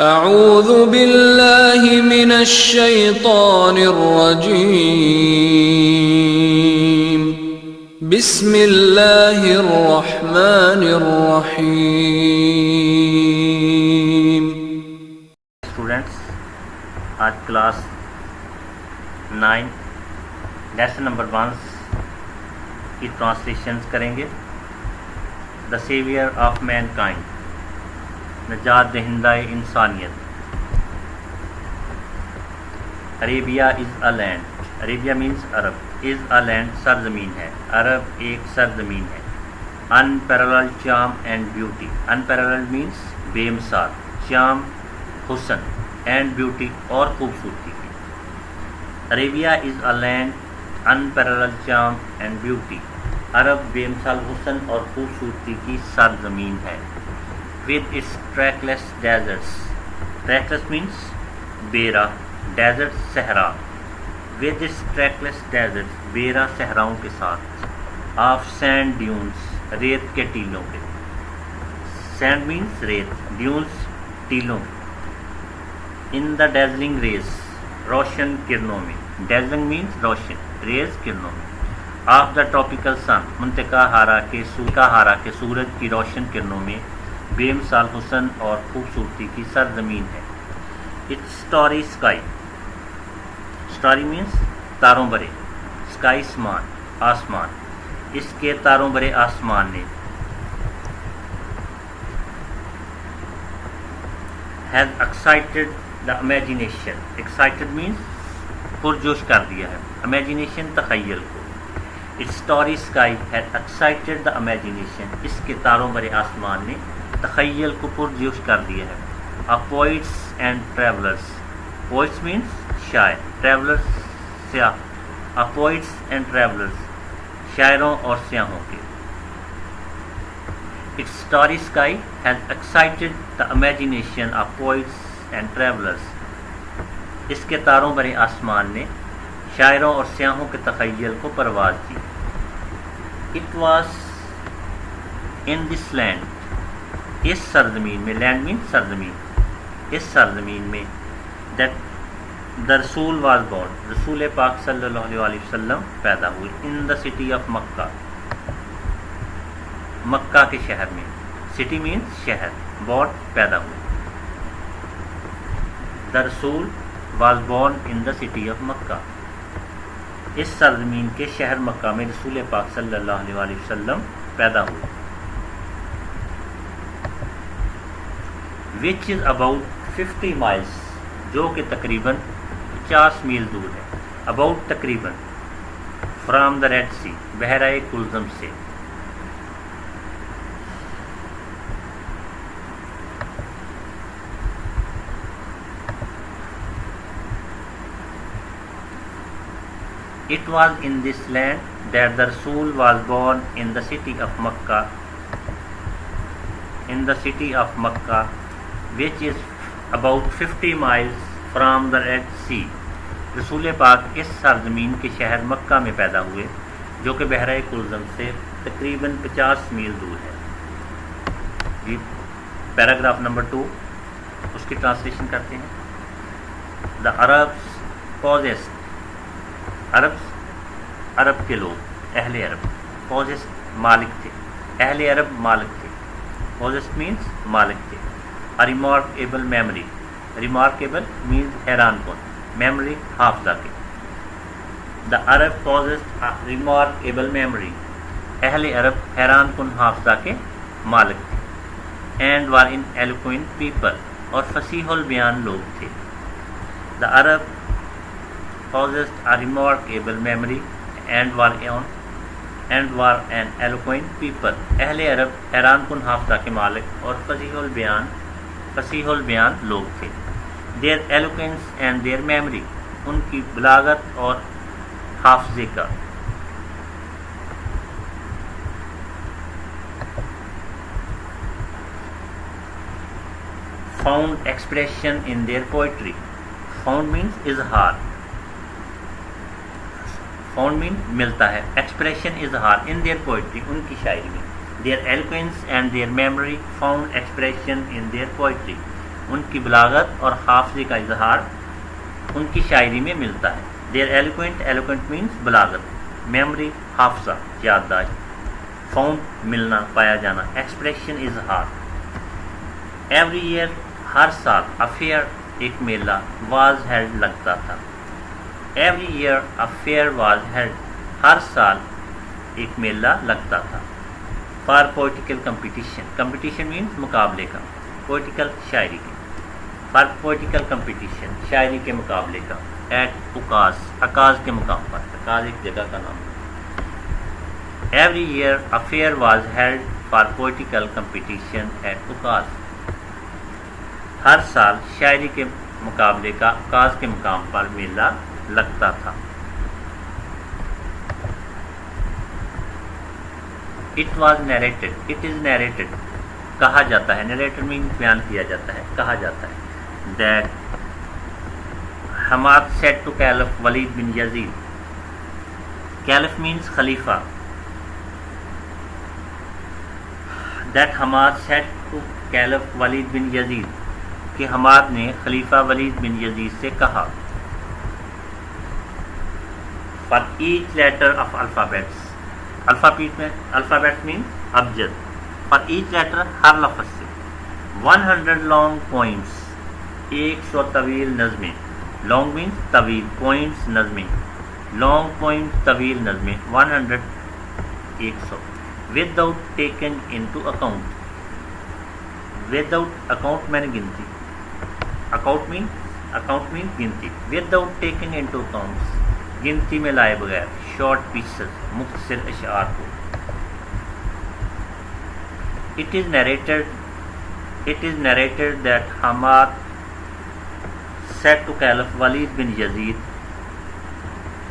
اعوذ باللہ من الشیطان الرجیم بسم اللہ الرحمن الرحیم. اسٹوڈینٹس، آج کلاس 9 لیسن نمبر 1 کی ٹرانسلیشنز کریں گے. دا سیویئر آف مین کائنڈ، نجات دہندہ انسانیت. عربیہ از اے لینڈ، عربیہ مینس عرب، از اے لینڈ سرزمین ہے، عرب ایک سرزمین ہے. انپیرلل چارم اینڈ بیوٹی، انپیرلل مینس بے مثال، چارم حسن، اینڈ بیوٹی اور خوبصورتی کی. عربیہ از اے لینڈ انپیرلل چارم اینڈ بیوٹی، عرب بے مثال حسن اور خوبصورتی کی سرزمین ہے. with its trackless deserts، trackless means بیرا، desert صحرا، with its trackless deserts بیرا صحراؤں کے ساتھ، of sand dunes ریت کے ٹیلوں کے. sand means ریت، dunes ٹیلوں کے. in the dazzling rays روشن کرنوں میں، dazzling means روشن، rays کرنوں میں. of the tropical sun منتقا ہارا کے سورج کی روشن کرنوں میں بے مثال حسن اور خوبصورتی کی سرزمین ہے. It's starry sky, starry means تاروں برے، اسکائی آسمان، اس کے تاروں برے آسمان نے has excited the imagination, excited means پرجوش کر دیا ہے، امیجینیشن تخیل کو. Its starry sky has excited the imagination, اس کے تاروں برے آسمان نے تخیل کو پرجوش کر دیا ہے. Poets and travellers, poets means شاعر، ٹریولرس سیاح. پوئٹس اینڈ ٹریولرس شاعروں اور سیاحوں کے. Its starry sky has excited the imagination of poets and travellers, اس کے تاروں برے آسمان نے شاعروں اور سیاحوں کے تخیل کو پرواز دی. It was in this land, اس سرزمین میں، لینڈ مین سرزمین، اس سرزمین میں دیٹ دا رسول واز بورن، رسول پاک صلی اللہ علیہ وسلم پیدا ہوئے. ان دا سٹی آف مکہ، مکہ کے شہر میں، سٹی مینس شہر، بورن پیدا ہوئے. دا رسول was born in the city of Mecca, اس سرزمین کے شہر مکہ میں رسول پاک صلی اللہ علیہ وسلم پیدا ہوئے. which is about 50 miles، جو کہ تقریباً 50 میل دور ہے. about تقریباً from the ریڈ سی، بحیرہ کلزم سے. It was in this land that the Rasul was born in the city of Makkah, which is about 50 miles from the Red Sea. رسول پاک اس سرزمین کے شہر مکہ میں پیدا ہوئے جو کہ بحیرہ کلزم سے تقریباً 50 میل دور ہے. جی پیراگراف نمبر 2 اس کی ٹرانسلیشن کرتے ہیں. دا عربس possessed، عرب کے لوگ، اہل عرب، possessed مالک تھے، اہل عرب مالک تھے. possessed means مالک تھے. A remarkable memory، remarkable means حیران کن، memory حافظہ کے. The Arab possessed a remarkable memory، اہل عرب حیران کن حافظہ کے مالک تھے. And were an eloquent people، اور فصیح البیان لوگ تھے. The Arab possessed a remarkable memory and were an eloquent people، اہل عرب حیران کن حافظہ کے مالک اور فصیح البیان لوگ تھے. their eloquence and their memory، ان کی بلاغت اور حافظے کا. found expression in their poetry، found means اظہار، found means ملتا ہے، expression اظہار، in their poetry ان کی شاعری میں. Their eloquence and their memory found expression in their poetry، ان کی بلاغت اور حافظے کا اظہار ان کی شاعری میں ملتا ہے. دیر ایلوکوینٹ مینس بلاغت، میموری حافظہ یادداشت، فاؤنڈ ملنا پایا جانا، ایکسپریشن اظہار. ایوری ایئر ہر سال، افیئر ایک میلہ، واز ہیلڈ لگتا تھا. Every year affair was held, ہر سال ایک میلہ لگتا تھا. فار پولیٹیکل کمپٹیشن مینس مقابلے کا، پولیٹیکل شاعری کے، فار پولیٹیکل کمپٹیشن شاعری کے مقابلے کا. ایٹ اکاز کے مقام پر، اکاز ایک جگہ کا نام ہے. Every year affair was held for political competition at Ukaz, ہر سال شاعری کے مقابلے کا اکاز کے مقام پر میلہ لگتا تھا. It was narrated, it is narrated کہا جاتا ہے، نیریٹڈ مین بیان کیا جاتا ہے، کہا جاتا ہے. That Hammad said to caliph Walid bin Yazid, caliph means خلیفہ. That Hammad said to caliph Walid bin Yazid, کہ حماد نے خلیفہ ولید بن یزید سے کہا. For each letter of alphabets, alphabets mean ابجد. فار ایچ لیٹر ہر لفظ سے 100 لانگ پوئنٹس، 100 طویل نظمیں. لانگ مینس طویل، پوئنٹس نظمیں، لانگ پوئنٹ طویل نظمیں. 100 100 without taken into account, without account میں نے گنتی، اکاؤنٹ مین گنتی. وداؤٹ ٹیکن انٹو اکاؤنٹس گنتی میں لائے بغیر. شارٹ پیسز مختصر اشعار کو. It is narrated that Hamad said to Caliph Walid bin Yazid,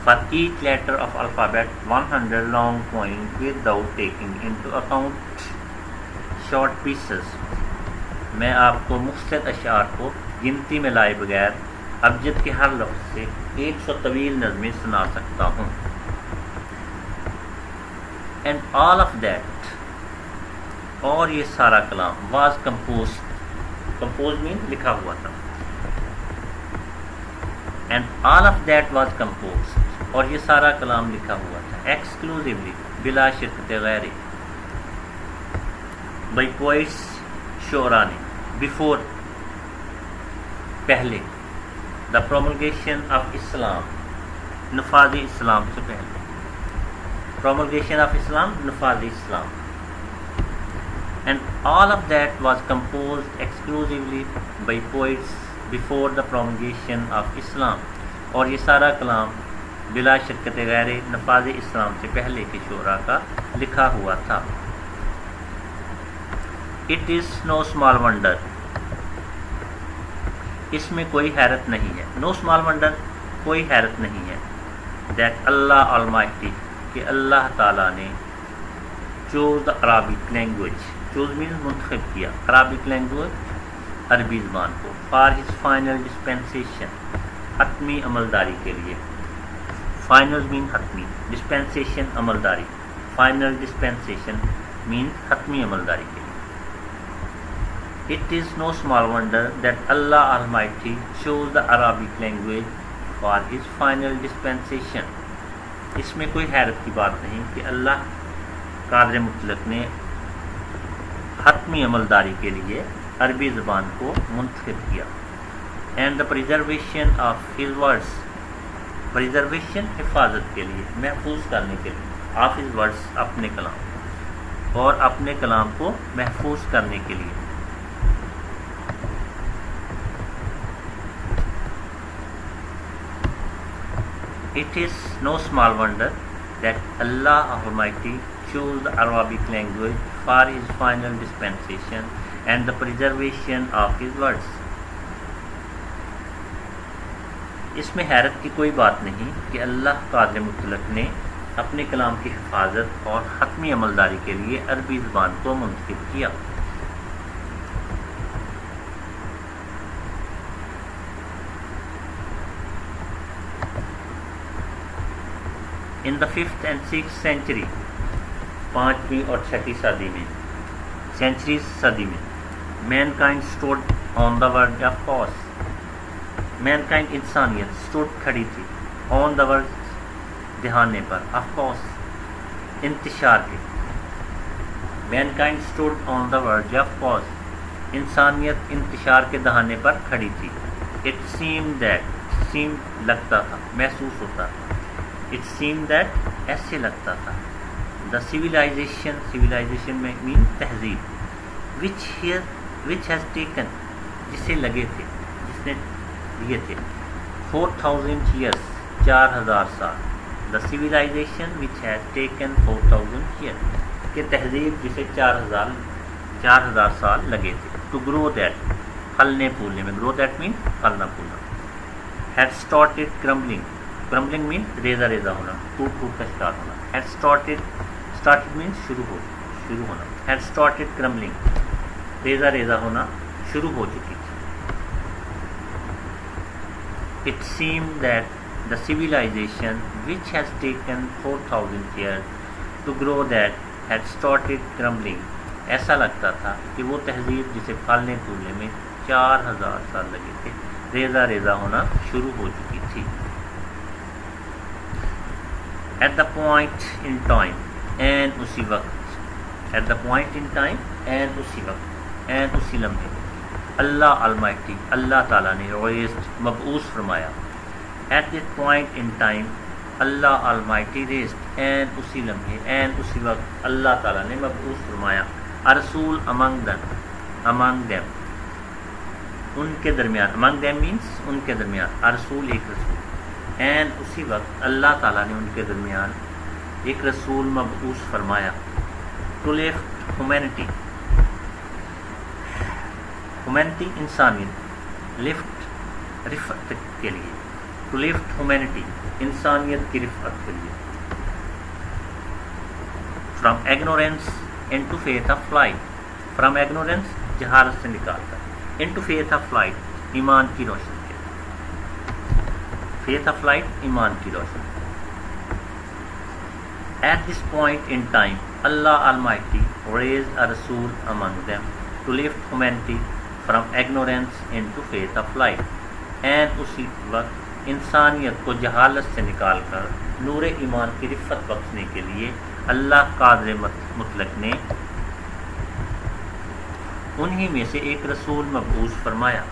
for each letter of alphabet 100 long points without taking into account short pieces. میں آپ کو مختصر اشعار کو گنتی میں لائے بغیر ابجد کے ہر لفظ سے 100 طویل نظمیں سنا سکتا ہوں. And all of that، اور یہ سارا کلام was composed means لکھا ہوا تھا. And all of that was composed، اور یہ سارا کلام لکھا ہوا تھا exclusively بلا شرکت غیر، by poets شعراء نے. before پہلے، the promulgation of Islam نفاذ اسلام سے پہلے. promulgation of Islam نفاذ اسلام. And all of that was composed exclusively by poets before the promulgation of Islam، اور یہ سارا کلام بلا شرکت غیر نفاذ اسلام سے پہلے کے شعراء کا لکھا ہوا تھا. It is no small wonder، اس میں کوئی حیرت نہیں ہے. No small wonder کوئی حیرت نہیں ہے. That Allah Almighty، کہ اللہ تعالیٰ نے choose the Arabic language، choose means منتخب کیا، Arabic language عربی زبان کو، for his final dispensation حتمی عملداری کے لیے. Final means حتمی، dispensation عملداری، final dispensation means حتمی عملداری کے لیے. It is no small wonder that Allah Almighty chose the Arabic language for his final dispensation. اس میں کوئی حیرت کی بات نہیں کہ اللہ قادر مطلق نے حتمی عملداری کے لیے عربی زبان کو منتخب کیا. And the preservation of his words، preservation حفاظت کے لیے، محفوظ کرنے کے لیے، of his words اپنے کلام، اور اپنے کلام کو محفوظ کرنے کے لیے. It is no small wonder that Allah Almighty chose the Arabic language for his final dispensation and the preservation of his words. اس میں حیرت کی کوئی بات نہیں کہ اللہ قادر مطلق نے اپنے کلام کی حفاظت اور حتمی عملداری کے لیے عربی زبان کو منتخب کیا. In the 5th and 6th century، 5ویں اور 6ٹھی صدی میں، centuries صدی میں، mankind stood on the verge of chaos. Mankind انسانیت stood کھڑی تھی on the verge دہانے per of chaos انتشار کے. Mankind stood on the verge of chaos. انسانیت انتشار کے دہانے پر کھڑی تھی. It seemed لگتا تھا, محسوس ہوتا تھا. It seemed that ایسے لگتا تھا. The civilization میں mean تہذیب, which has taken جسے لگے تھے, جس نے لیے تھے 4000 years 4000 سال. The civilization which has taken 4000 years کہ تہذیب جسے 4000 سال لگے تھے. To grow that پھلنے پھولنے میں, grow that means پھلنا پھولنا. Had started crumbling means ریزہ ہونا, ٹوٹ کا شکار ہونا. Had started means شروع ہونا. Had started crumbling ریزہ ہونا شروع ہو چکی تھی. It seemed that the civilization which has taken 4000 years to grow that had started crumbling. ایسا لگتا تھا کہ وہ تہذیب جسے پھلنے پھولنے میں 4000 سال لگے تھے, ریزہ ہونا شروع ہو چکی تھی. At the point in time and اسی وقت, at the point in time and اسی وقت and اسی لمحے, اللہ Almighty اللہ تعالیٰ نے raised مبعوث فرمایا. At that point in time Allah Almighty raised and اسی لمحے and اسی وقت اللہ تعالیٰ نے مبعوث فرمایا. رسول among them ان کے درمیان, among them means ان کے درمیان, رسول ایک رسول, and اسی وقت اللہ تعالیٰ نے ان کے درمیان ایک رسول مبعوث فرمایا. to lift humanity انسانیت, lift رفعت کے لیے, to lift humanity انسانیت کی رفعت کے لیے. from ignorance into faith of flight, from ignorance جہالت سے نکال کر, into faith of flight ایمان کی روشنی کے, faith of flight ایمان کی روشنی. At this point in time Allah Almighty raised a Rasul among them to lift humanity from ignorance into faith of light, and اسی وقت انسانیت کو جہالت سے نکال کر نور ایمان کی رفعت بخشنے کے لیے اللہ قادر مطلق نے انہی میں سے ایک رسول مبعوث فرمایا.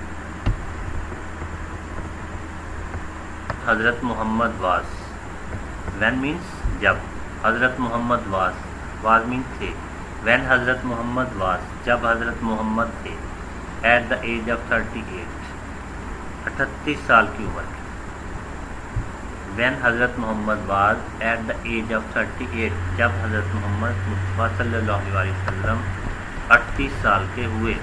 حضرت محمد واز, when means جب, حضرت محمد واز means تھے, when حضرت محمد واز جب حضرت محمد تھے, at the age of 38 سال کی عمر کے, when حضرت محمد was at the age of 38 جب حضرت محمد مصطفیٰ صلی اللہ علیہ وسلم 38 سال کے ہوئے.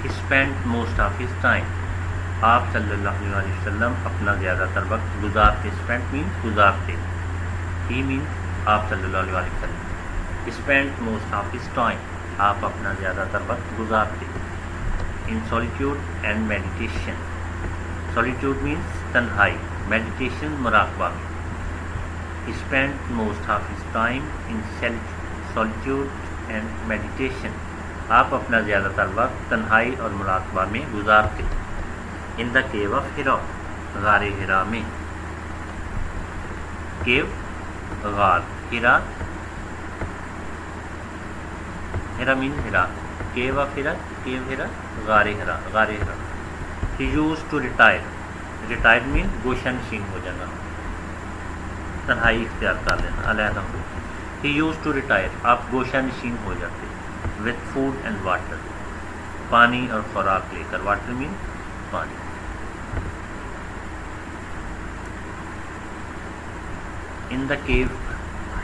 He spent most of his time, آپ صلی اللہ علیہ وسلم اپنا زیادہ تر وقت گزارتے, spent means گزارتے, he means آپ صلی اللہ علیہ وسلم, he spent most of his time آپ اپنا زیادہ تر وقت گزارتے. in solitude and meditation, solitude means تنہائی, meditation مراقبہ میں. he spent most of his time in solitude and meditation, آپ اپنا زیادہ تر وقت تنہائی اور مراقبہ میں گزارتے. in the cave of Hira, غار ہرا میں, cave غار, ہرا means ہرا, cave of Hira, cave ہرا, غار ہرا. he used to retire means گوشہ نشین ہو جانا, تنہائی اختیار کر لینا, علیحدہ. he used to retire آپ گوشہ نشین ہو جاتے, with food and water پانی اور خوراک لے کر, water means پانی. in the cave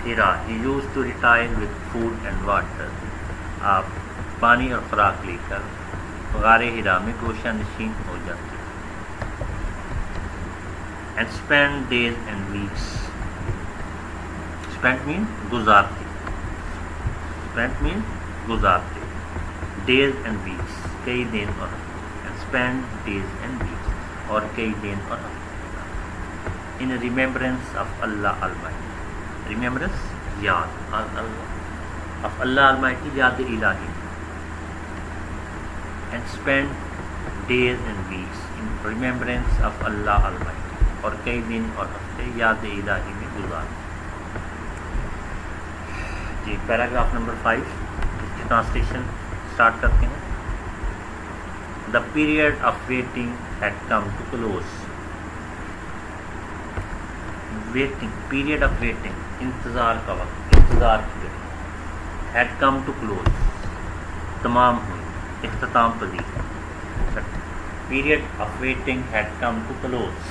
Hira he used to retire with food and water, آپ پانی اور خوراک لے کر غار ہرا میں گوشہ نشین ہو جاتے. and spend days and weeks, spend means گزارتے, spend means گزارتے, days and weeks کئی دن اور ہفتے, and spend days and weeks اور کئی دن اور ہفتے. in remembrance of Allah Almighty, remembrance یاد of Allah Almighty, یاد الہی, and spend days and weeks in remembrance of Allah Almighty, اور کئی دن اور ہفتے یاد الہی میں گزارے. جی پیراگراف نمبر 5 اس کی ٹرانسلیشن اسٹارٹ کرتے ہیں. The period of waiting had come to close. Waiting, period of waiting, انتظار کا وقت, انتظار کی گھڑی, had come to close, تمام ہوئی, اختتام پذیر. Period of waiting had come to close,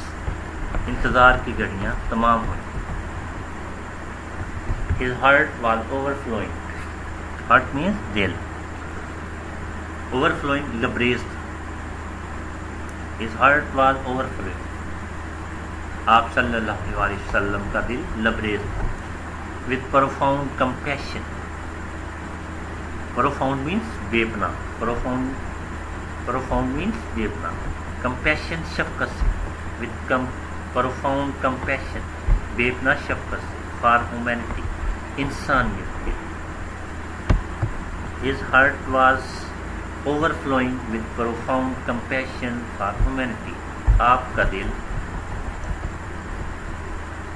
انتظار کی گھڑیاں تمام ہوئیں. His heart was overflowing. Heart means دل. Overflowing لبریز. His heart was overflowing. آپ صلی اللہ علیہ وسلم کا دل لبریز تھا. With profound compassion. Profound means بے پناہ. Profound means بے پناہ. Compassion شفقت سے. With profound compassion, بے پناہ شفقت سے. For humanity, انسانیت کے. His heart was overflowing with profound compassion for humanity. آپ کا دل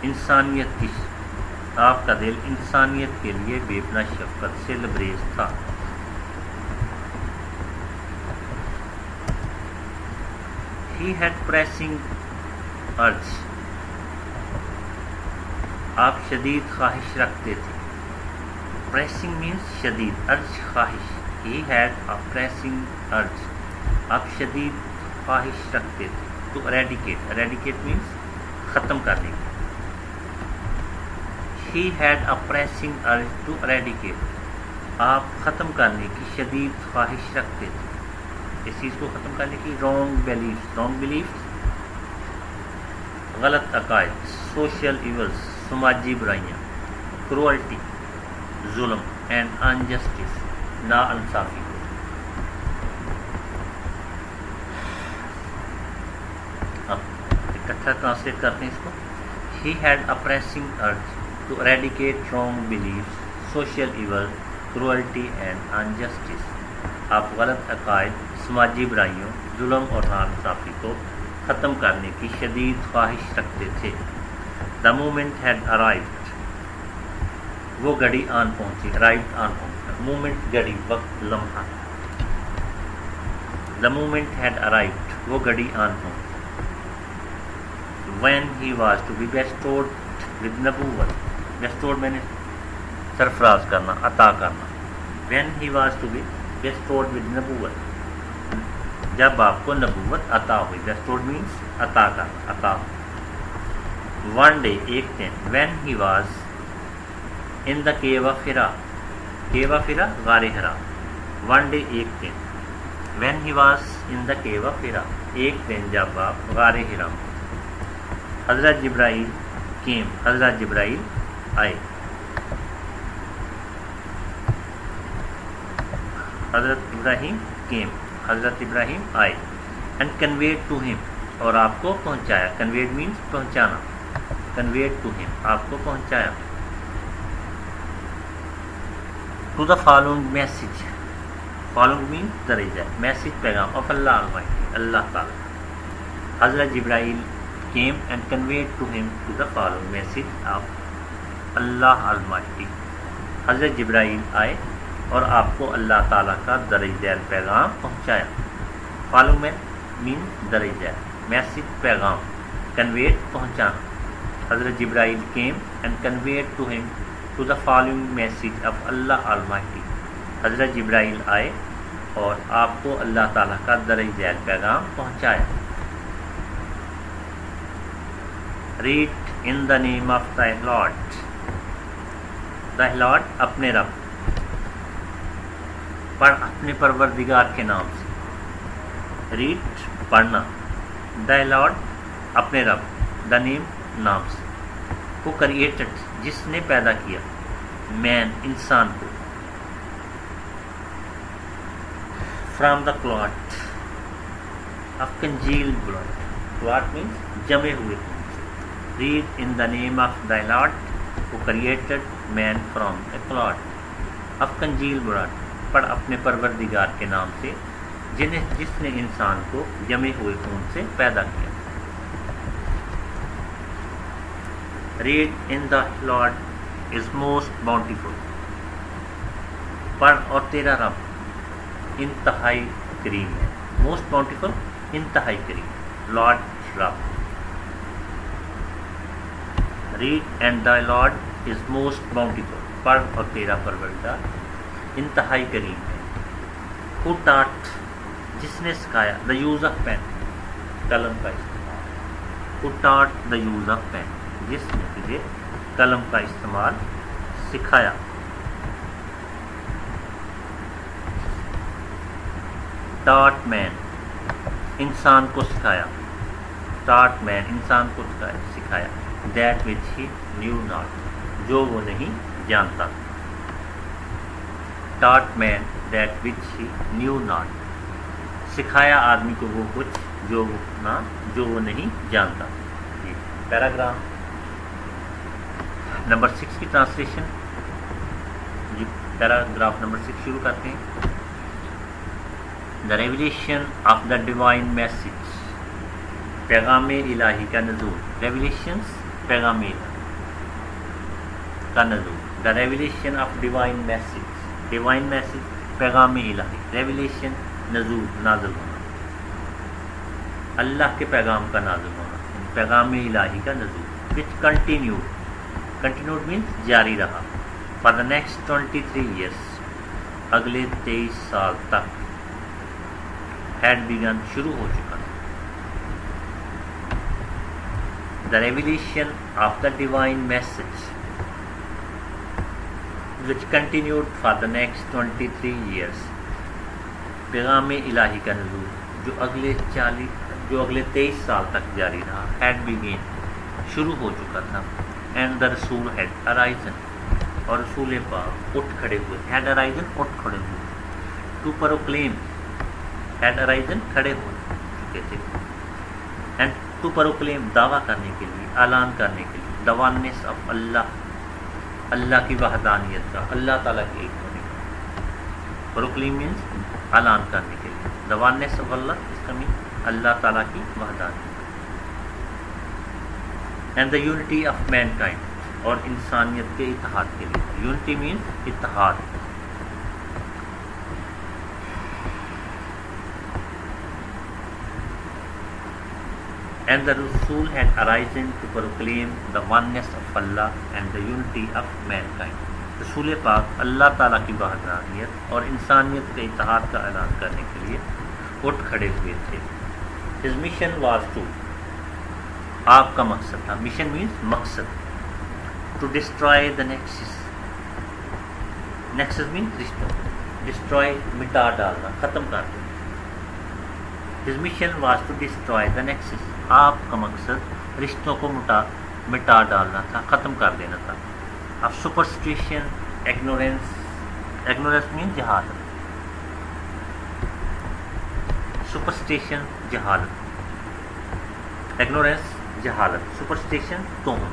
انسانیت کی, آپ کا دل انسانیت کے لیے بے پناہ شفقت سے لبریز تھا. He had pressing urge. آپ شدید خواہش رکھتے تھے. Pressing means شدید, urge خواہش. He had a pressing urge. آپ شدید خواہش رکھتے تھے. To eradicate. Eradicate means ختم کرنے کی. He had a pressing urge to eradicate. آپ ختم کرنے کی شدید خواہش رکھتے تھے. اس چیز کو ختم کرنے کی. wrong beliefs. wrong beliefs غلط عقائد. social evils سماجی برائیاں. cruelty ظلم. and injustice نا انصافی کو. اب اکٹھا ٹرانسلیٹ کرتے ہیں اس کو. He had a pressing urge to eradicate wrong beliefs, social evil, cruelty and injustice. آپ غلط عقائد, سماجی برائیوں, ظلم اور ناانصافی کو ختم کرنے کی شدید خواہش رکھتے تھے. The moment had arrived. وہ گھڑی آن پہنچی. arrived آن پہنچا. moment گھڑی, وقت, لمحہ. The moment had arrived. وہ گھڑی آن پہنچی. When he was to be bestowed with نبوت. bestowed میں نے سرفراز کرنا, عطا کرنا. When he was to be bestowed with نبوت. جب آپ کو نبوت عطا ہوئی. bestowed means عطا کرنا, عطا. One day, ایک دن. When he was in the cave of Hira. cave of Hira, غار ہرا. One day, ایک دن. When he was in the cave of Hira. ایک دن جب آپ غار ہرا میں. حضرت جبرائیل came. حضرت جبرائیل آئے. حضرت ابراہیم came. حضرت ابراہیم آئے. and conveyed to him. اور آپ کو پہنچایا. conveyed means پہنچانا. conveyed to him. آپ کو پہنچایا. to the following message. following means درجہ. message پیغام of Allah Almighty. اللہ تعالی. حضرت جبرائیل came and conveyed to him to the following message of Allah Almighty. حضرت جبرائیل آئے اور آپ کو اللہ تعالیٰ کا درج ذیل پیغام پہنچایا. فالو میں مین درج ذیل, میسج پیغام, کنویڈ پہنچانا. حضرت جبرائیل came and conveyed to him to the following message of Allah Almighty. حضرت جبرائیل آئے اور آپ کو اللہ تعالیٰ کا درج ذیل پیغام پہنچایا. Read in the name of thy Lord. thy Lord اپنے رب, پڑھ اپنے پروردگار کے نام سے. ریڈ پڑھنا. thy Lord اپنے رب, the name نام سے. who created جس نے پیدا کیا, man انسان کو, from the clot of congealed blood. clot means جمے ہوئے. read in the name of thy Lord, who created man from a clod of congealed blood. پڑھ اپنے پروردگار کے نام سے جس نے انسان کو جمے ہوئے خون سے پیدا کیا. Read in the Lord is most bountiful. پڑھ اور تیرا رب انتہائی کریم ہے. موسٹ باؤنٹیفل انتہائی کریم. لارڈ رب. Read and thy Lord is most bountiful. پڑھ اور تیرا پروردگار انتہائی کریم ہے. Who taught جس نے سکھایا the use of pen قلم کا استعمال. Who taught the use of pen جس نے تجھے قلم کا استعمال سکھایا. Taught man انسان کو سکھایا. Taught man انسان کو سکھایا. That which he knew not جو وہ نہیں جانتا. Taught man that which he knew not سکھایا آدمی کو وہ کچھ جو وہ نہیں جانتا. پیراگراف نمبر 6 کی ٹرانسلیشن. پیراگراف نمبر 6 شروع کرتے ہیں. The revelation of the divine message پیغام الہی کا نزول. Revelations پیغام الہی کا نزول. The revelation of divine message divine message پیغام الہی. Revelation نزول نازل ہونا. اللہ کے پیغام کا نازل ہونا پیغام الہی کا نزول. Which continued means جاری رہا. For the next 23 years اگلے 23 سال تک. Had begun شروع ہو چکا. The revelation of the divine message which continued for the next 23 years پیغام الہی کا نزول جو اگلے 23 سال تک جاری رہا. Had begun شروع ہو چکا تھا. And the رسول had arisen اور رسول پاک اٹھ کھڑے ہوئے. Had arisen اٹھ کھڑے ہوئے. To proclaim had arisen کھڑے ہو چکے تھے. And to proclaim دعویٰ کرنے کے لیے اعلان کرنے کے لیے. The oneness of اللہ اللہ کی وحدانیت کا اللہ تعالیٰ کے ایک ہونے کا. Proclaim means اعلان کرنے کے لیے. The oneness of Allah اس کا مین اللہ تعالیٰ کی وحدانیت. And the unity of mankind اور انسانیت کے اتحاد کے لیے. Unity means اتحاد. And the Rasul had arisen to proclaim the oneness of Allah and the unity of mankind. رسول پاک اللہ تعالیٰ کی وحدانیت اور انسانیت کے اتحاد کا اعلان کرنے کے لیے اٹھ کھڑے ہوئے تھے. His mission was to آپ کا مقصد تھا. Mission means مقصد. To destroy the nexus. Nexus means destroy مٹا ڈالنا ختم کر دینا. His mission was to destroy the nexus. آپ کا مقصد رشتوں کو مٹا ڈالنا تھا ختم کر دینا تھا. اب superstition ignorance means جہالت. superstition جہالت. ignorance جہالت. superstition توہم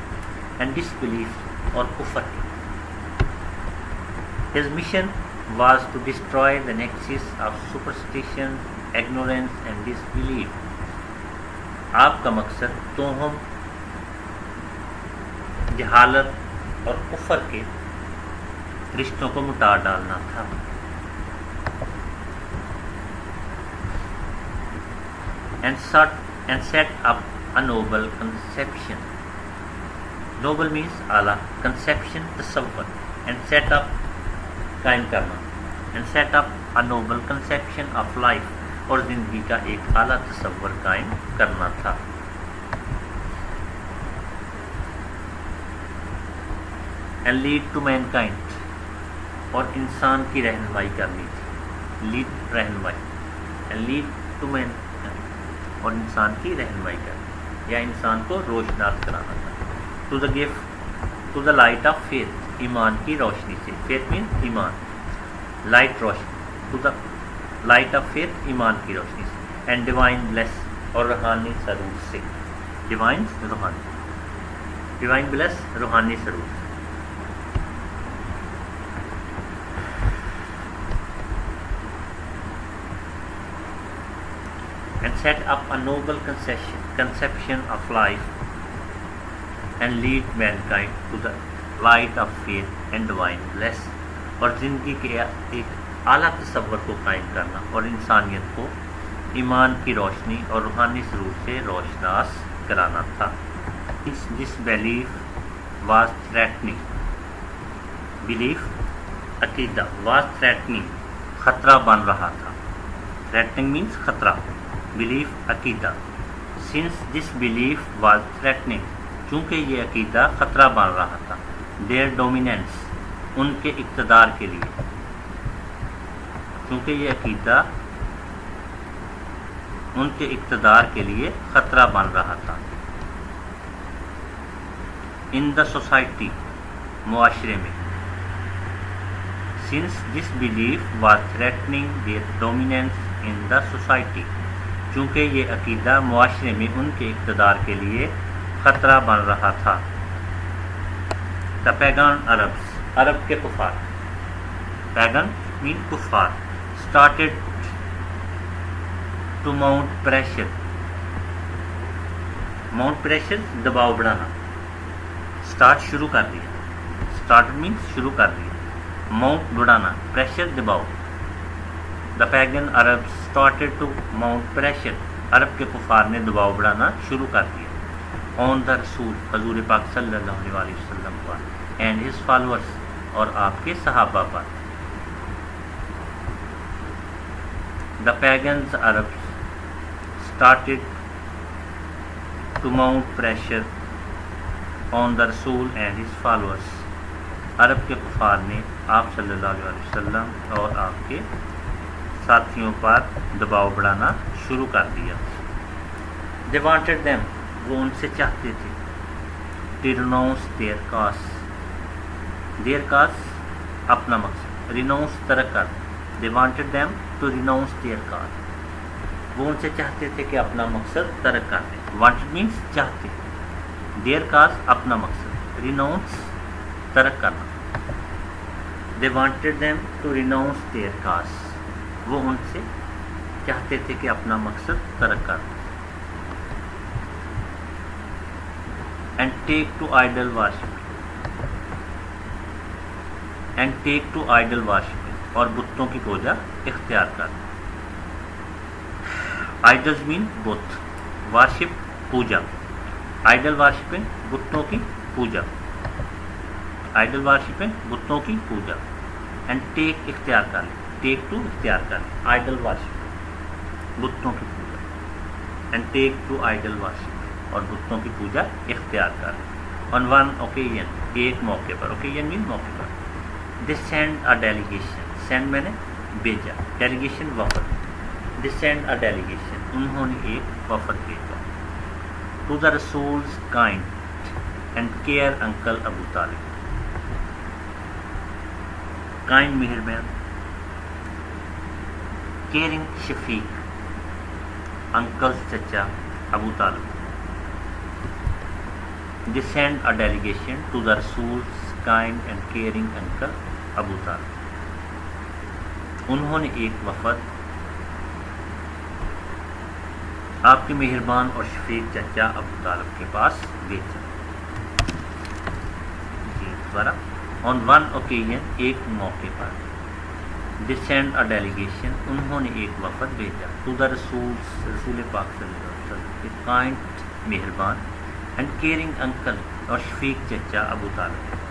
and disbelief اور کفر. His mission was to destroy the nexus of superstition, ignorance and disbelief. آپ کا مقصد توہم جہالت اور کفر کے رشتوں کو مٹا ڈالنا تھا. And set up a noble conception. Noble means اعلیٰ. Conception تصور. And set up قائم کرنا. And set up a noble conception of life اور زندگی کا ایک اعلیٰ تصور قائم کرنا تھا. And lead to mankind اور انسان کی رہنمائی کرنی تھی. lead رہنمائی. And lead to mankind اور انسان کی رہنمائی کرنی یا انسان کو روشناس کرانا تھا. to the gift to the light of faith ایمان کی روشنی سے. faith means ایمان. light روشنی. to the light of faith ایمان کی روشنی سے. and divine bless اور روحانی سرور سے. divine bless روحانی سرور سے. set up a noble conception of life and lead mankind to the light of faith and divine bliss. اور زندگی کے ایک اعلیٰ تصور کو قائم کرنا اور انسانیت کو ایمان کی روشنی اور روحانی سرور سے روشناس کرانا تھا. This belief was threatening. Belief, عقیدہ, was threatening, خطرہ بن رہا تھا. Threatening means خطرہ. Belief, عقیدہ. Since this belief was threatening, چونکہ یہ عقیدہ خطرہ بن رہا تھا. Their dominance, ان کے اقتدار کے لیے. چونکہ یہ عقیدہ ان کے اقتدار کے لیے خطرہ بن رہا تھا. ان دا سوسائٹی, معاشرے میں. Since this belief was threatening their dominance in the society, چونکہ یہ عقیدہ معاشرے میں ان کے اقتدار کے لیے خطرہ بن رہا تھا. دا پیگان عربس, عرب کے کفار. پیگن مین کفار. Started to mount pressure. Mount pressure, دباؤ بڑھانا. اسٹارٹ, شروع کر دیا. اسٹارٹ مینس شروع کر دیا. ماؤنٹ بڑھانا, پریشر, دباؤ. The pagan Arab started to mount pressure, عرب کے کفار نے دباؤ بڑھانا شروع کر دیا. آن دا رسول, حضور پاک صلی اللہ علیہ وسلم پر. اینڈ ہز فالورس, اور آپ کے صحابہ پر. The pagans Arab started to mount pressure on the Rasul and his followers. عرب کے کفار نے آپ صلی اللہ علیہ وسلم اور آپ کے ساتھیوں پر دباؤ بڑھانا شروع کر دیا. They wanted them, وہ ان سے چاہتے تھے. To renounce their cause. Their cause, اپنا مقصد. Renounce, ترک کر. They wanted them to renounce their cause. وہ ان سے چاہتے تھے کہ اپنا مقصد ترک کر دیں. wanted means چاہتے. their cause, اپنا مقصد. renounce, ترک کرنا. they wanted them to renounce their cause. وہ ان سے چاہتے تھے کہ اپنا مقصد ترک کر دیں. and take to idol worship. and take to idol worship, اور بتوں کی پوجا اختیار کر دیں. آئیڈلز مین بت. وارشپ, پوجا. آئیڈل وارشپنگ, بتوں کی پوجا. آئیڈل وارشپنگ, بتوں کی پوجا. اینڈ ٹیک, اختیار کر لیں. ٹیک ٹو, اختیار کر لیں. آئیڈل وارشپ, بتوں کی پوجا. And take to idol worship, اور بتوں کی پوجا اختیار کر لیں. آن ون اوکیزن, ایک موقع پر. اوکیزن مین موقع پر. They send a delegation. Send میں نے بھیجا. ڈیلیگیشن, وفد. دے سینڈ اے ڈیلیگیشن, انہوں نے ایک وفد بھیجا. ٹو دا رسولز kind and care uncle Abu Talib. Kind, مہربان. کیئرنگ, شفیق. انکل, چچا, ابو طالب. They send a delegation to the Rasul's kind and caring uncle Abu Talib. انہوں نے ایک وفد آپ کے مہربان اور شفیق چچا ابو طالب کے پاس بھیجا. جی دوبارہ. آن ون اوکیزن, ایک موقع پر. They send a delegation, انہوں نے ایک وفد بھیجا. To the رسول پاک صلی اللہ علیہ وسلم کے کائنڈ, مہربان, اینڈ کیئرنگ انکل, اور شفیق چچا ابو طالب کے پاس.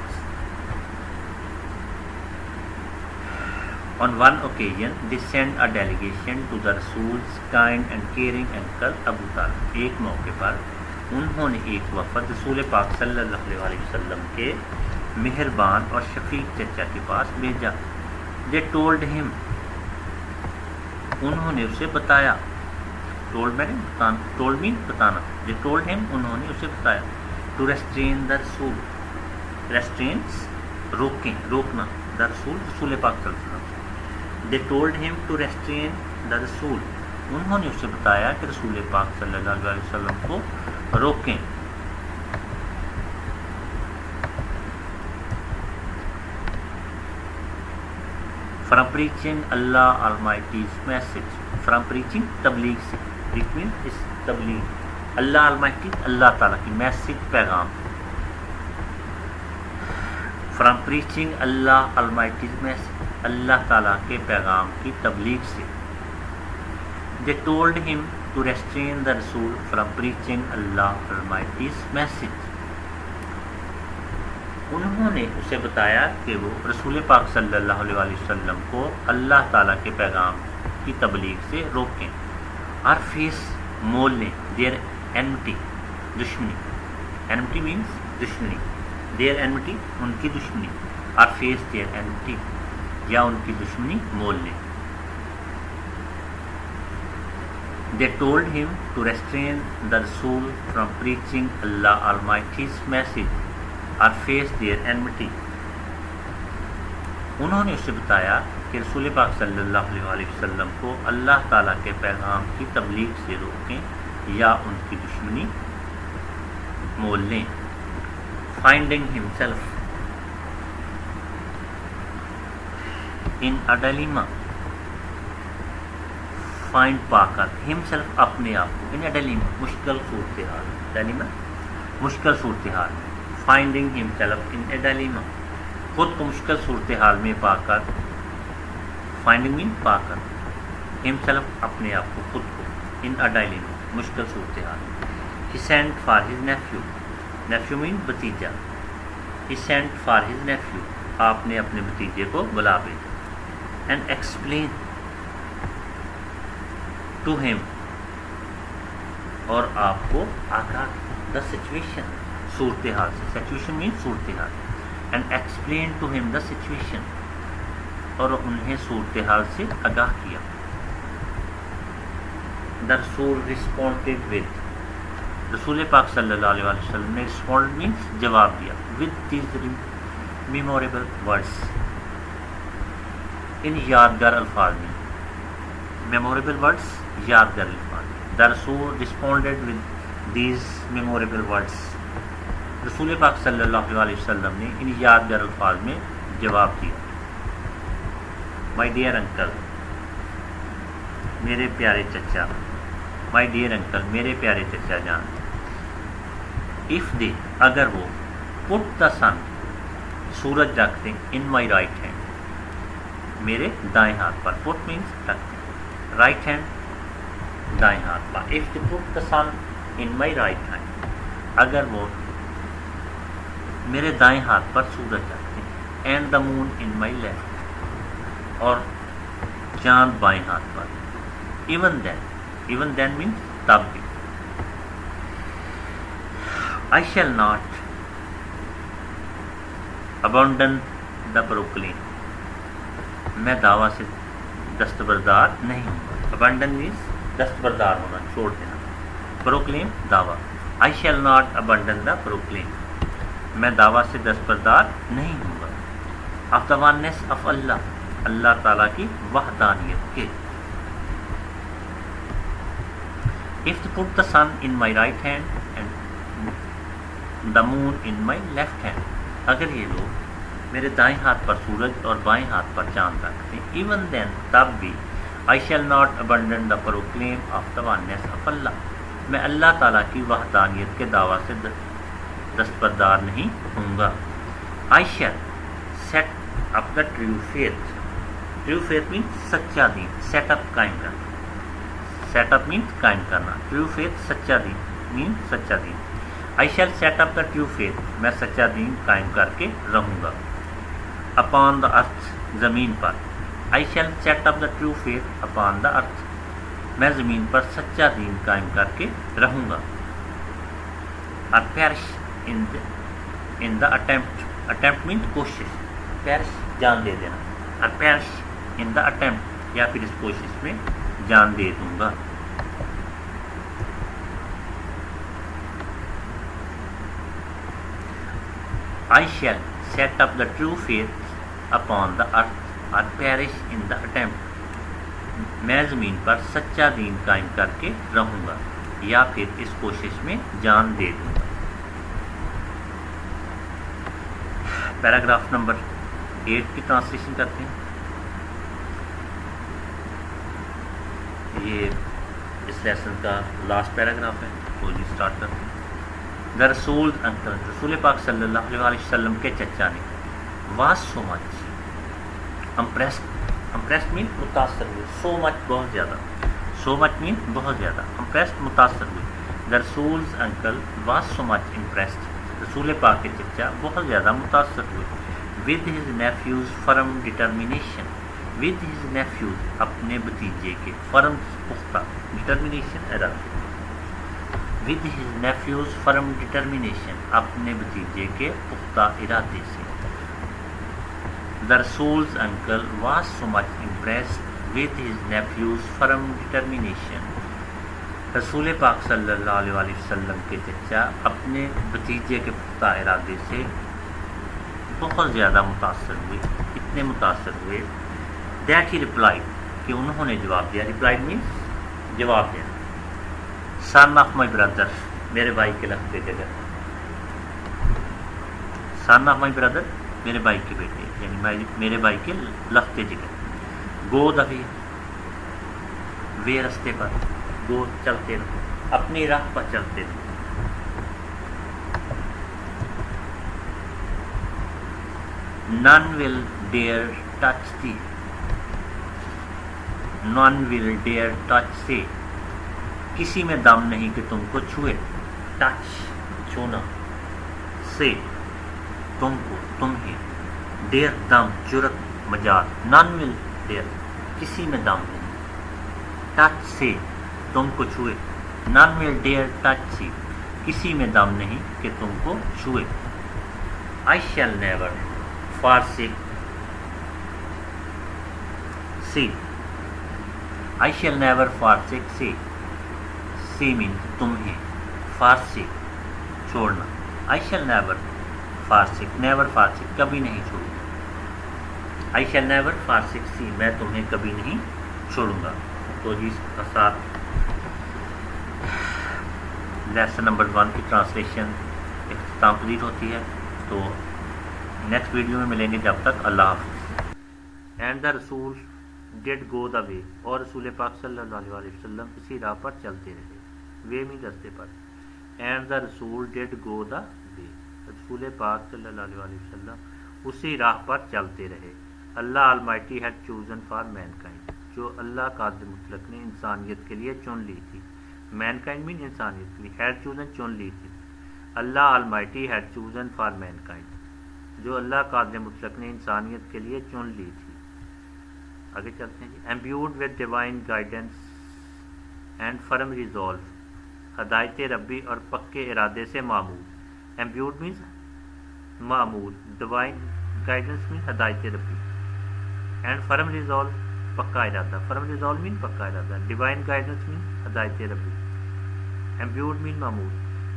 On one occasion, they sent a delegation to the Rasul's kind and caring uncle Abu Talib. ایک موقع پر انہوں نے ایک وفد رسول پاک صلی اللہ علیہ وسلم کے مہربان اور شفیق چچا کے پاس بھیجا. They told him, انہوں نے اسے بتایا. told میں نے بتانا, told mean بتانا. They told him, انہوں نے اسے بتایا. To restrain the Rasul. Restrains, روکیں, روکنا. The Rasul, رسول پاک صلی اللہ علیہ وسلم. They told him to restrain the Rasul. انہوں نے اسے بتایا کہ رسول پاک صلی اللہ علیہ وسلم کو روکیں. From preaching Allah Almighty's message. From preaching, تبلیغ سے. preach means اس تبلیغ. اللہ Almighty اللہ تعالیٰ کی میسج پیغام. From preaching Allah Almighty's message اللہ تعالیٰ کے پیغام کی تبلیغ سے. They told him to restrain the Rasul from preaching Allah Almighty's message. انہوں نے اسے بتایا کہ وہ رسول پاک صلی اللہ علیہ وسلم کو اللہ تعالیٰ کے پیغام کی تبلیغ سے روکیں اور فیس مول لیں دیر enmity دشمنی. enmity means دشمنی. دیر enmity ان کی دشمنی اور فیس دیر enmity یا ان کی دشمنی مول لیں. They told him to restrain the Rasul from preaching Allah Almighty's message or face their enmity. انہوں نے اسے بتایا کہ رسول پاک صلی اللہ علیہ وسلم کو اللہ تعالیٰ کے پیغام کی تبلیغ سے روکیں یا ان کی دشمنی مول لیں. Finding himself in a dilemma. Find پا کر himself اپنے آپ کو in a dilemma مشکل صورتحال. dilemma مشکل صورتحال. Finding himself in a dilemma خود کو مشکل صورتحال میں پا کر. Finding means پا کر. himself اپنے آپ کو خود کو in a dilemma مشکل صورتحال. He sent for his nephew. nephew means بھتیجا. He sent for his nephew آپ نے اپنے بھتیجے کو بلا بھیجا. And explain to him اور آپ کو آگاہ the situation صورتحال سے. situation means صورتحال. And explain to him the situation اور انہیں صورتحال سے آگاہ کیا. The Rasul responded with رسول پاک صلی اللہ علیہ وسلم نے respond means جواب دیا with these memorable words ان یادگار الفاظ میں. memorable words یادگار الفاظ. The Rasul responded with these memorable words رسول پاک صلی اللہ علیہ وسلم نے ان یادگار الفاظ میں جواب دیا. My dear uncle میرے پیارے چچا. My dear uncle میرے پیارے چچا جان. If they اگر وہ put the sun سورج رکھتے in my right hand میرے دائیں ہاتھ پر. put means رکھتے. right hand دائیں ہاتھ پر. if they put the sun in my right hand اگر وہ میرے دائیں ہاتھ پر سورج رکھتے and the moon in my left اور چاند بائیں ہاتھ پر. even then means تب بھی. I shall not abandon the proclaim میں دعویٰ سے دستبردار نہیں ہوں. abandon means دستبردار ہونا چھوڑ دینا. proclaim دعویٰ. I shall not abandon the proclaim میں دعویٰ سے دستبردار نہیں ہوں گا. of the oneness of Allah اللہ تعالیٰ کی وحدانیت کے. if they put the sun in my right hand and the moon in my left hand اگر یہ لوگ میرے دائیں ہاتھ پر سورج اور بائیں ہاتھ پر چاند رکھتے ہیں even then تب بھی I shall not abandon the proclaim of the oneness of Allah میں اللہ تعالیٰ کی وحدانیت کے دعویٰ سے دستبردار نہیں ہوں گا. I shall set up the true faith. true faith means سچا دین. set up قائم کرنا. set up means قائم کرنا. true faith سچا دین means سچا دین. I shall set up the true faith میں سچا دین قائم کر کے رہوں گا. upon the earth زمین پر. I shall set up the true faith upon the earth میں زمین پر سچا دین قائم کر کے رہوں گا. اور perish in the attempt means کوشش. perish جان دے دینا. اور perish in the attempt یا پھر اس کوشش میں جان دے دوں گا. I shall set up the true faith upon the earth or perish in the attempt میں زمین پر سچا دین قائم کر کے رہوں گا یا پھر اس کوشش میں جان دے دوں گا. پیراگراف نمبر 8 کی ٹرانسلیشن کرتے ہیں. یہ اس لیسن کا لاسٹ پیراگراف ہے، تو جی اسٹارٹ کرتے ہیں۔ دا رسول انکل، رسول پاک صلی اللہ علیہ وسلم کے چچا نے واز سو مچ امپریسڈ مین متاثر ہوئے، سو مچ بہت زیادہ، سو مچ مین بہت زیادہ، امپریسڈ متاثر ہوئے۔ دا رسولز uncle was so much impressed, رسول پاک کے چچا بہت زیادہ متاثر ہوئے۔ With his nephew's firm determination, with his nephew's اپنے بھتیجے کے، فرم پختہ، ڈٹرمینیشن ارادہ، with his nephew's firm determination اپنے بھتیجے کے پختہ ارادے سے۔ The Rasul's uncle was so much impressed with his nephew's firm determination. رسول پاک صلی اللہ علیہ وسلم کے چچا اپنے بھتیجے کے پختہ ارادے سے بہت زیادہ متاثر ہوئے، اتنے متاثر ہوئے that he replied کہ انہوں نے جواب دیا، replied means جواب دیا، son of my brother، میرے بھائی کے لختے جگہ، son of my brother میرے بھائی کے بیٹے، یعنی میرے بھائی کے لختے جگر، گو دا وے رستے پر، گو چلتے رہو، اپنی راہ پر چلتے رہو۔ none will dare touch thee، none will dare touch say، کسی میں دم نہیں کہ تم کو چھوئے، ٹچ چھونا، سے تم کو، تمہیں، دیر دم جرت مجال، نان ول دیر کسی میں دم نہیں، ٹچ سے تم کو چھوئے، none will dare touch thee کسی میں دم نہیں کہ تم کو چھوئے۔ I shall never forsake thee, I shall never forsake thee mean تمہیں، فارسک چھوڑنا، I shall never forsake, never forsake کبھی نہیں چھوڑوں گا، آئی شیل نیور فارسک سی میں تمہیں کبھی نہیں چھوڑوں گا۔ تو جی اس کے ساتھ لیسن نمبر 1 کی ٹرانسلیشن اختتام پذیر ہوتی ہے۔ تو نیکسٹ ویڈیو میں ملیں گے، جب تک اللہ حافظ۔ اینڈ دا رسول ڈیڈ گو دا وے، اور رسول پاک صلی اللہ علیہ وسلم اسی راہ پر چلتے رہے، وے میں رستے پر، اینڈ دا رسول ڈیڈ گو دا وے، رسول پاک صلی اللہ علیہ وسلم اسی راہ پر چلتے رہے۔ Allah Almighty had chosen for mankind, جو اللہ قادر مطلق نے انسانیت کے لیے چن لی تھی، مین کائنڈ مین انسانیت کے لیے، ہیڈ چوزن چن لی تھی، Allah Almighty had chosen for mankind, جو اللہ قادر مطلق نے انسانیت کے لیے چن لی تھی۔ آگے چلتے ہیں جی۔ Imbued with divine guidance and firm resolve, ہدایت ربی اور پکے ارادے سے معمول، امبیوڈ مینس معمول، ڈیوائن گائیڈنس مین ہدایت ربی، اینڈ فرم ریزولو پکا ارادہ، فرم ریزولو مین پکا ارادہ، ڈیوائن گائیڈنس مین ہدایت ربی، امبیوڈ مین معمول،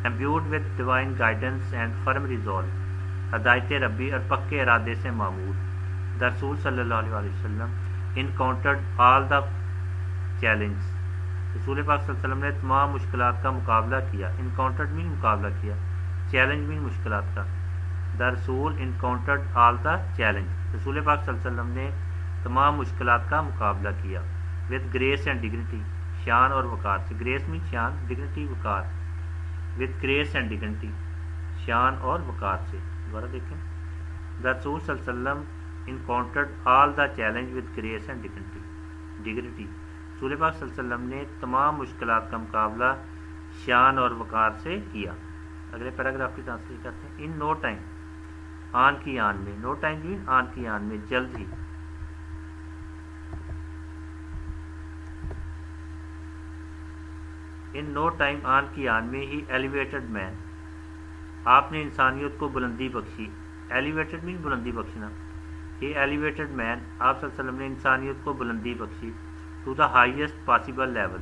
imbued with divine guidance and firm resolve, ہدایت ربی اور پکے ارادے سے معمول۔ دا رسول صلی اللہ علیہ وسلم انکاؤنٹرڈ آل دا چیلنج، رسول پاک صلی اللہ علیہ وسلم نے تمام مشکلات کا مقابلہ کیا، انکاؤنٹرڈ مین مقابلہ کیا، چیلنج مین مشکلات کا، دا رسول انکاؤنٹرڈ آل دا چیلنج، رسول پاک صلی اللہ علیہ وسلم نے تمام مشکلات کا مقابلہ کیا، ود گریس اینڈ ڈگنیٹی، شان اور وقار سے، گریس مین شان، ڈگنیٹی وقار، ود گریس اینڈ ڈگنیٹی شان اور وقار سے۔ دوبارہ دیکھیں، دا رسول صلی اللہ علیہ وسلم encountered all the challenge with grace and dignity, رسول پاک صلی اللہ علیہ وسلم نے تمام مشکلات کا مقابلہ شان اور وقار سے کیا۔ اگلے پیراگراف کی ٹرانسلیٹ کرتے ہیں۔ ان نو ٹائم، آن کی آن میں، نو ٹائم بھی آن کی آن میں، جلد ہی، ان نو ٹائم آن کی آن میں ہی ایلیویٹڈ مین، آپ نے انسانیت کو بلندی بخشی، ایلیویٹڈ مین بلندی بخشنا، ہی ایلیویٹڈ مین، آپ صلی اللہ علیہ وسلم نے انسانیت کو بلندی بخشی، to the highest possible level,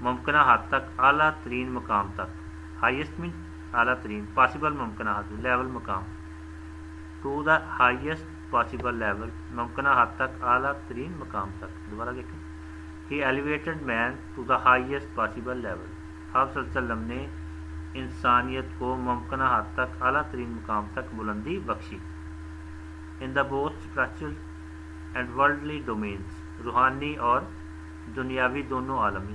ممکنہ حد تک، اعلیٰ ترین مقام تک، ہائیسٹ مین اعلیٰ ترین، پاسبل ممکنہ حد، لیول مقام، to the highest possible level, ممکنہ حد تک، اعلیٰ ترین مقام تک۔ دوبارہ دیکھیں، he elevated man to the highest possible level, آپ صلی اللہ علیہ وسلم نے انسانیت کو ممکنہ حد تک، اعلیٰ ترین مقام تک بلندی بخشی۔ In the both spiritual and worldly domains, روحانی اور دنیاوی دونوں عالمی،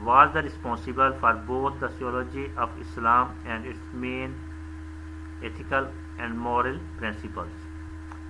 was the responsible for both the theology of Islam and its main ethical and moral principles.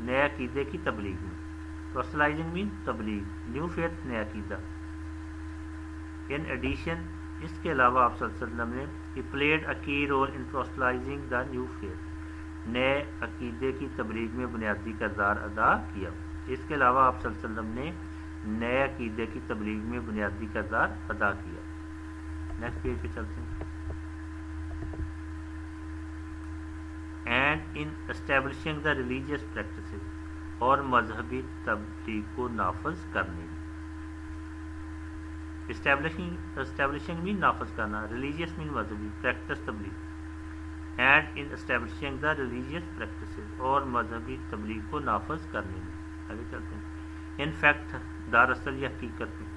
نئے عقیدے کی تبلیغ میں. پروسلائزنگ مین تبلیغ, نیو فیتھ نیا عقیدہ. ان ایڈیشن اس کے علاوہ آپ صلی اللہ علیہ وسلم نے ہی played a key role in proselytising the new faith, نئے عقیدے کی تبلیغ میں بنیادی کردار ادا کیا. اس کے علاوہ آپ صلی اللہ علیہ وسلم نے نئے عقیدے کی تبلیغ میں بنیادی کردار ادا کیا. نیکسٹ پیج پہ چلتے ہیں. And in establishing the religious practices, اور مذہبی تبلیغ کو نافذ کرنے میں. اسٹیبلشنگ مین نافذ کرنا, ریلیجیس مین مذہبی, پریکٹس تبلیغ. And in establishing the religious practices, اور مذہبی تبلیغ کو نافذ کرنے میں. آگے چلتے ہیں. ان فیکٹ دراصل یہ حقیقت میں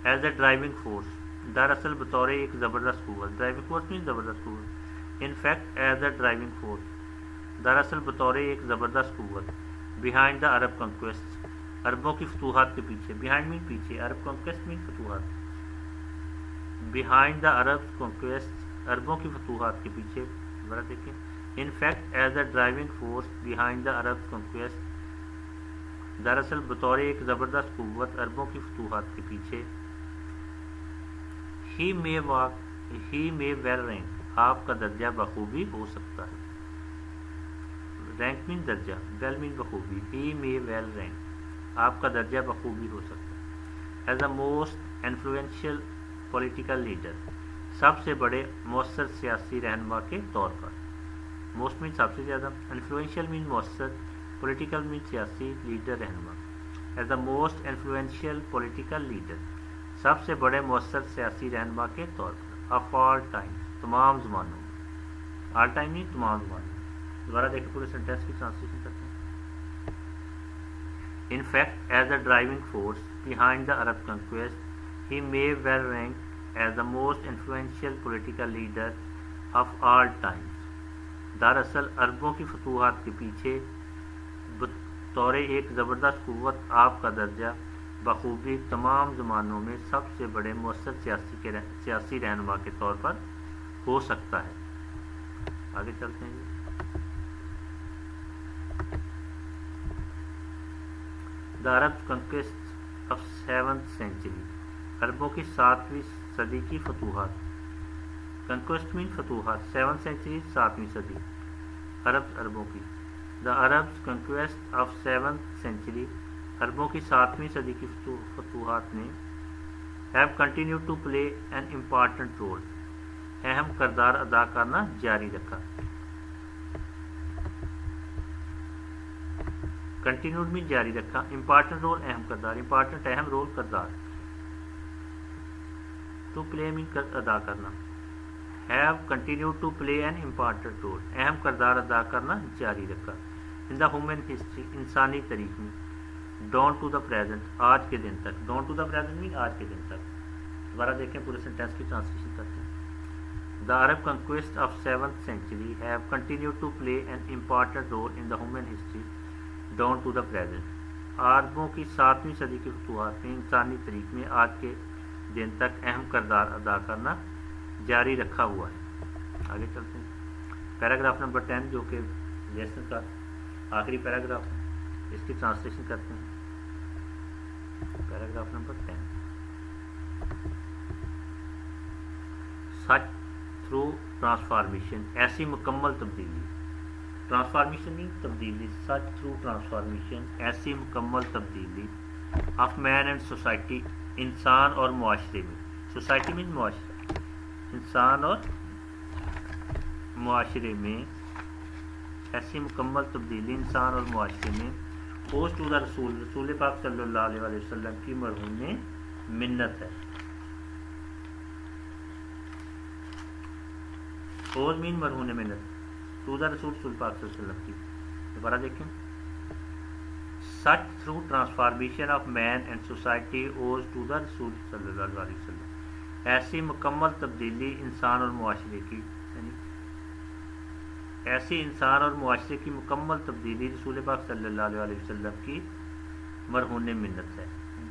ایز اے ڈرائیونگ فورس, دراصل بطور ایک زبردست قوت, ڈرائیونگ فورس مین زبردست قوت. ان fact as a driving force, دراصل بطور ایک زبردست قوت. بیہائنڈ دا عرب کنکویسٹ, عربوں کی فتوحات کے پیچھے. بیہائنڈ مین پیچھے, عرب کنکویسٹ مین فتوحات. بیہائنڈ دا عرب کنکویسٹ, عربوں کی فتوحات کے پیچھے. ذرا دیکھیں. ان fact as a driving force behind the Arab conquest, دراصل بطور ایک زبردست قوت عربوں کی فتوحات کے پیچھے. ہی مے ویل رینک, آپ کا درجہ بخوبی ہو سکتا ہے. رینک مین درجہ, ویل مین بخوبی. ہی مے ویل رینک, آپ کا درجہ بخوبی ہو سکتا ہے. As a most influential political leader, سب سے بڑے مؤثر سیاسی رہنما کے طور پر. موسٹ مین سب سے زیادہ, انفلوئنشیل مین مؤثر, پولیٹیکل مین سیاسی, لیڈر رہنما. As a most influential political leader, سب سے بڑے مؤثر سیاسی رہنما کے طور پر. آف آل ٹائم, تمام زمانوں. آل ٹائم نہیں, تمام زمانوں. دوبارہ دیکھیں پورے سینٹینس کی ٹرانسلیشن کرتے ہیں. In fact as a driving force behind the Arab conquest, he may well rank as the most influential political leader of all times. دراصل عربوں کی فتوحات کے پیچھے بطور ایک زبردست قوت آپ کا درجہ بخوبی تمام زمانوں میں سب سے بڑے مؤثر سیاسی رہنما کے طور پر ہو سکتا ہے. آگے چلتے ہیں. The Arab conquest of 7th century, عربوں کی 7ویں صدی کی فتوحات. کنکویسٹ مین فتوحات, 7th century 7ویں صدی, عربوں کی. The Arab conquest of 7th century, عربوں کی 7ویں صدی کی فتوحات نے have continue to play an important role, اہم کردار ادا کرنا جاری رکھا. کنٹینیوڈ میں جاری رکھا, امپارٹنٹ رول اہم کردار, امپارٹنٹ اہم رول کردار. ٹو پلے مین ادا کرنا. Have continued to play an important role, اہم کردار ادا کرنا جاری رکھا. ان دا ہیومن ہسٹری, انسانی تاریخ میں. ڈاؤن ٹو دا پریزنٹ, آج کے دن تک. ڈاؤن ٹو دا پریزنٹ مین آج کے دن تک. دوبارہ دیکھیں پورے سینٹینس کی ٹرانسلیشن کرتے ہیں. The Arab conquest of 7th century have continued to play an important role in the human history down to the present. عربوں کی 7ویں صدی کی فتوحات میں انسانی تاریخ میں آج کے دن تک اہم کردار ادا کرنا جاری رکھا ہوا ہے. آگے چلتے ہیں. پیراگراف نمبر 10 جو کہ لیسن کا آخری پیراگراف ہے, اس کی ٹرانسلیشن کرتے ہیں. Paragraph number 10. سچ تھرو ٹرانسفارمیشن, ایسی مکمل تبدیلی. ٹرانسفارمیشن نہیں تبدیلی, سچ تھرو ٹرانسفارمیشن, ایسی مکمل تبدیلی. آف مین اینڈ سوسائٹی, انسان اور معاشرے میں. سوسائٹی میں معاشرہ, انسان اور معاشرے میں ایسی مکمل تبدیلی انسان اور معاشرے میں. پوسٹ ٹو دا رسول, رسول پاک صلی اللہ علیہ وسلم کی مرہون منت ہے. اوز مین مرہون منت, ٹو دا رسول رسول پاک صلی اللہ علیہ وسلم کی. دوبارہ دیکھیں. Such through transformation of man and society owes to the رسول صلی اللہ علیہ وسلم, ایسی مکمل تبدیلی انسان اور معاشرے کی, یعنی ایسی انسان اور معاشرے کی مکمل تبدیلی رسول پاک صلی اللہ علیہ وسلم کی مرہون منت ہے.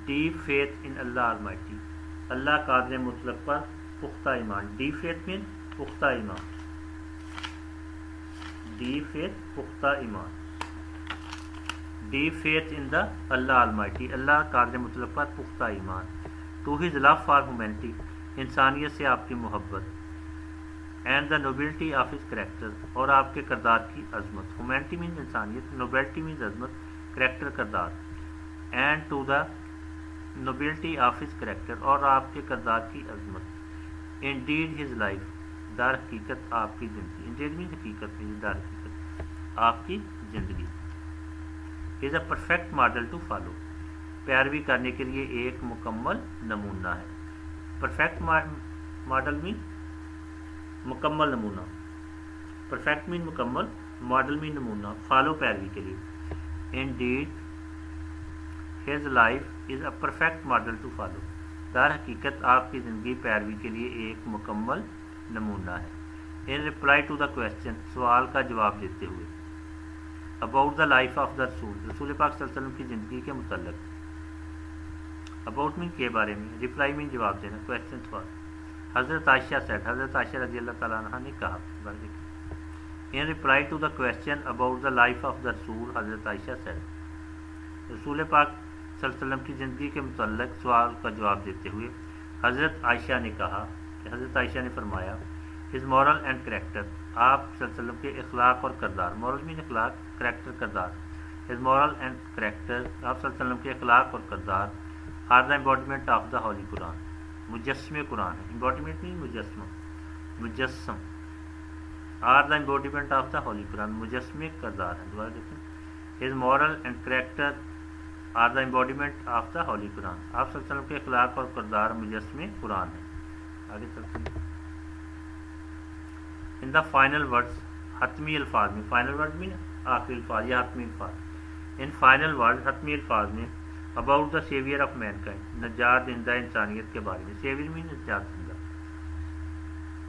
Deep faith in Allah Almighty, اللہ قادر مطلق پر پختہ ایمان. ڈیپ فیتھ مین پختہ ایمان, ڈیپ فیتھ پختہ ایمان. Deep faith in the Allah Almighty, اللہ قادر مطلق پر پختہ ایمان. To his love for humanity, انسانیت سے آپ کی محبت. And the nobility of his character, اور آپ کے کردار کی عظمت. ہیومینٹی مینز انسانیت، نوبلٹی مینز عظمت، کریکٹر کردار. And to the nobility of his character, اور آپ کے کردار کی عظمت. انڈیڈ ہز لائف، در حقیقت آپ کی زندگی. انڈیڈ مینز حقیقت، در حقیقت آپ کی زندگی. Is a perfect model to follow, پیروی کرنے کے لیے ایک مکمل نمونہ ہے. پرفیکٹ ماڈل مین مکمل نمونہ، پرفیکٹ مین مکمل، ماڈل مین نمونہ، فالو پیروی کے لیے. Indeed his life is a perfect model to follow, در حقیقت آپ کی زندگی پیروی کے لیے ایک مکمل نمونہ ہے. ان رپلائی ٹو دا کویسچن، سوال کا جواب دیتے ہوئے. About the life of the رسول، رسول پاک صلی اللہ علیہ وسلم کی زندگی کے متعلق. اباؤٹ مین کے بارے میں، رپلائی مین جواب دینا، کویسچن سوال. حضرت عائشہ سیڈ، حضرت عائشہ رضی اللہ تعالیٰ عنہ نے کہا. In reply to the question about the life of the رسول، حضرت عائشہ سیڈ، رسول پاک صلی اللہ علیہ وسلم کی زندگی کے متعلق سوال کا جواب دیتے ہوئے حضرت عائشہ نے کہا کہ حضرت عائشہ نے فرمایا ہز مورل اینڈ کریکٹر، آپ صلی اللہ علیہ وسلم کے اخلاق اور کردار. مورل مین اخلاق، کریکٹر کردار. ہز مورل اینڈ کریکٹر، آپ صلی اللہ علیہ وسلم کے اخلاق اور کردار. Are the embodiment of the Holy Quran, مجسم قرآن ہے. امبوڈیمنٹ مین مجسم، مجسم. Are the embodiment of the Holy Quran, مجسم کردار ہے. دوبارہ دیکھیں، his moral and character are the embodiment of the Holy Quran, آپ صلی اللہ علیہ وسلم کے اخلاق اور کردار مجسم قرآن ہے. آگے چلتے ہیں. ان دا فائنل ورڈز، حتمی الفاظ میں. فائنل ورڈ میں آخری الفاظ یا حتمی الفاظ. ان فائنل ورڈ، حتمی الفاظ میں. About the saviour of mankind, نجات دہندہ انسانیت کے بارے میں. سیویئر مین نجات دہندہ.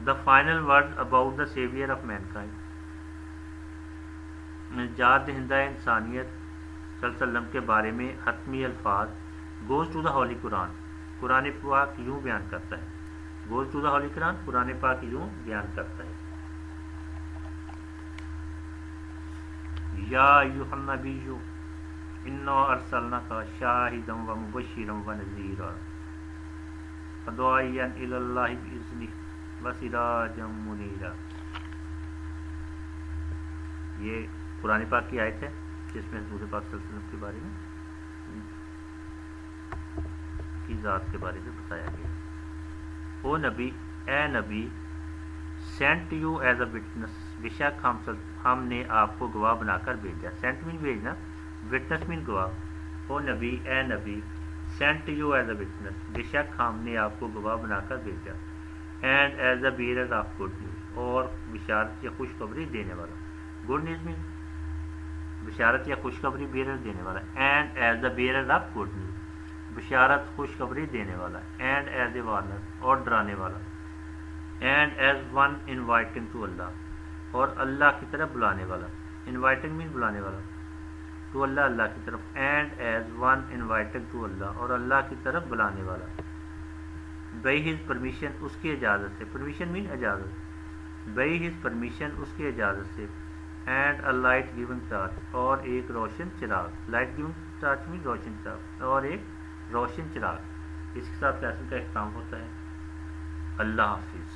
The final word about the saviour of mankind, نجات دہندہ انسانیت صلی اللہ علیہ وسلم کے بارے میں حتمی الفاظ. گوز ٹو دا ہولی قرآن، قرآن پاک یوں بیان کرتا ہے. گوز ٹو دا ہولی قرآن، قرآن پاک یوں بیان کرتا ہے. یا ایھا النبی انا ارسلناک شاہدا و مبشرا و نذیرا وداعیا الی اللہ باذنہ و سراجا منیرا. یہ قرآن پاک کی آیت ہے جس میں حضور پاک صلی اللہ علیہ وسلم کے بارے میں کی ذات کے بارے میں بتایا گیا. او نبی، اے نبی، sent you as a witness, بے شک ہم نے آپ کو گواہ بنا کر بھیجا. سینٹ مین بھیجنا، وٹنس مین گواہ. او نبی، اے نبی، sent you as a witness, بے شک ہم نے آپ کو گواہ بنا کر بھیجا. And as a bearer of good news, اور بشارت یا خوشخبری دینے والا. گڈ نیوز مین بشارت یا خوشخبری، بیئرر دینے والا. And as a bearer of good news, بشارت خوشخبری دینے والا. اینڈ ایز اے وارنر، اور ڈرانے والا. And as one inviting to Allah, اور اللہ کی طرف بلانے والا. انوائٹنگ مین بلانے والا، ٹو اللہ، اللہ کی طرف. And as one inviting to Allah, اور اللہ کی طرف بلانے والا. بائی ہز پرمیشن، اس کی اجازت سے. پرمیشن مین اجازت. بائی ہز پرمیشن، اس کی اجازت سے. And a light giving torch, اور ایک روشن چراغ. لائٹ گیونگ ٹارچ مین روشن چراغ، اور ایک روشن چراغ. اس کے ساتھ لیسن کا اختتام ہوتا ہے. اللہ حافظ.